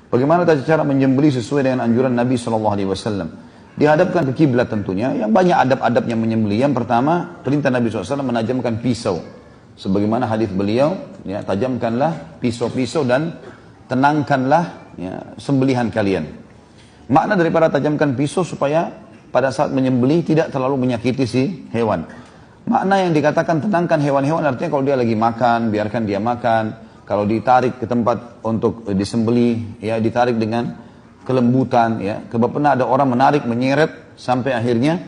Bagaimana tata cara menyembelih sesuai dengan anjuran Nabi SAW? Dihadapkan ke kiblat tentunya, yang banyak adab-adabnya menyembelih. Yang pertama, perintah Nabi SAW menajamkan pisau. Sebagaimana hadis beliau, ya, tajamkanlah pisau-pisau dan tenangkanlah ya, sembelihan kalian. Makna daripada tajamkan pisau supaya pada saat menyembelih tidak terlalu menyakiti si hewan. Makna yang dikatakan tenangkan hewan-hewan artinya kalau dia lagi makan, biarkan dia makan. Kalau ditarik ke tempat untuk disembelih, ya ditarik dengan kelembutan, ya. Sebab pernah ada orang menarik, menyeret sampai akhirnya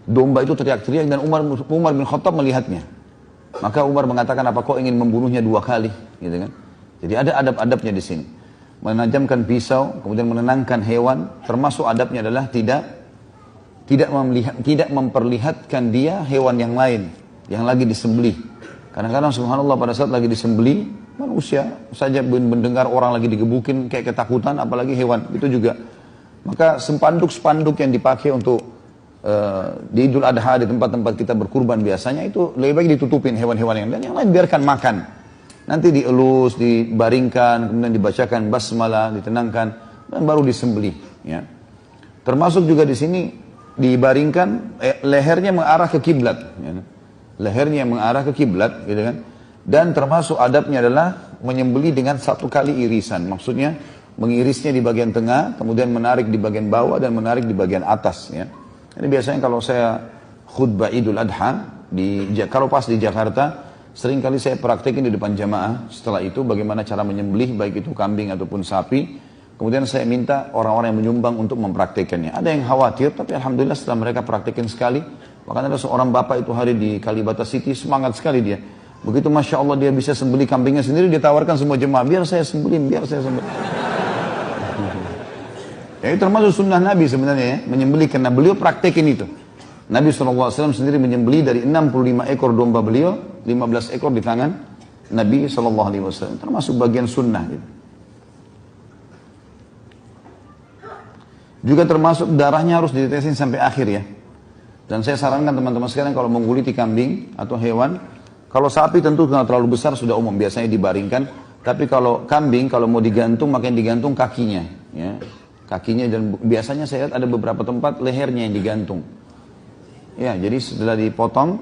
domba itu teriak-teriak dan Umar bin Khattab melihatnya. Maka Umar mengatakan, apa kau ingin membunuhnya 2 kali, gitu kan? Jadi ada adab-adabnya di sini. Menajamkan pisau, kemudian menenangkan hewan, termasuk adabnya adalah tidak memperlihatkan dia hewan yang lain yang lagi disembelih. Kadang-kadang subhanallah pada saat lagi disembelih, manusia saja mendengar orang lagi digebukin kayak ketakutan, apalagi hewan itu juga. Maka spanduk-spanduk yang dipakai untuk di Idul Adha di tempat-tempat kita berkurban biasanya itu lebih baik ditutupin hewan-hewan yang lain biarkan makan. Nanti dielus, dibaringkan, kemudian dibacakan basmalah, ditenangkan dan baru disembelih. Ya. Termasuk juga di sini dibaringkan lehernya mengarah ke kiblat. Ya. Lehernya mengarah ke kiblat, gitu kan? Dan termasuk adabnya adalah menyembelih dengan 1 kali irisan. Maksudnya mengirisnya di bagian tengah, kemudian menarik di bagian bawah dan menarik di bagian atas. Ya. Ini biasanya kalau saya khutbah Idul Adha, kalau pas di Jakarta, seringkali saya praktekin di depan jamaah. Setelah itu bagaimana cara menyembelih, baik itu kambing ataupun sapi. Kemudian saya minta orang-orang yang menyumbang untuk mempraktekannya. Ada yang khawatir, tapi alhamdulillah setelah mereka praktekin sekali, bahkan ada seorang bapak itu hari di Kalibata City, semangat sekali dia. Begitu Masya Allah dia bisa sembelih kambingnya sendiri, dia tawarkan semua jemaah, biar saya sembelih, biar saya sembelih. Ya itu termasuk sunnah Nabi sebenarnya ya, menyembelih, karena beliau praktekin itu. Nabi SAW sendiri menyembelih dari 65 ekor domba beliau, 15 ekor di tangan Nabi SAW. Termasuk bagian sunnah gitu. Juga termasuk darahnya harus ditetesin sampai akhir ya. Dan saya sarankan teman-teman sekalian kalau mengguliti kambing atau hewan, kalau sapi tentu kalau terlalu besar sudah umum, biasanya dibaringkan. Tapi kalau kambing, kalau mau digantung, maka yang digantung kakinya. Ya. Kakinya, dan biasanya saya lihat ada beberapa tempat lehernya yang digantung. Ya, jadi setelah dipotong,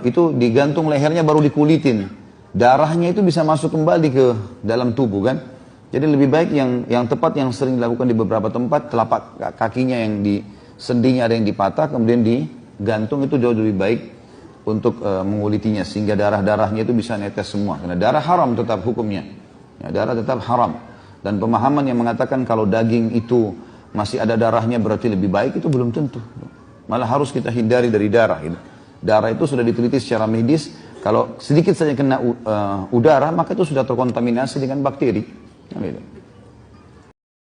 itu digantung lehernya baru dikulitin. Darahnya itu bisa masuk kembali ke dalam tubuh kan. Jadi lebih baik yang tepat yang sering dilakukan di beberapa tempat, telapak kakinya yang di sendinya ada yang dipatah, kemudian digantung, itu jauh lebih baik untuk mengulitinya sehingga darah-darahnya itu bisa netes semua. Karena darah haram tetap hukumnya. Ya, darah tetap haram. Dan pemahaman yang mengatakan kalau daging itu masih ada darahnya berarti lebih baik, itu belum tentu. Malah harus kita hindari dari darah. Gitu. Darah itu sudah diteliti secara medis, kalau sedikit saja kena udara, maka itu sudah terkontaminasi dengan bakteri. Gitu.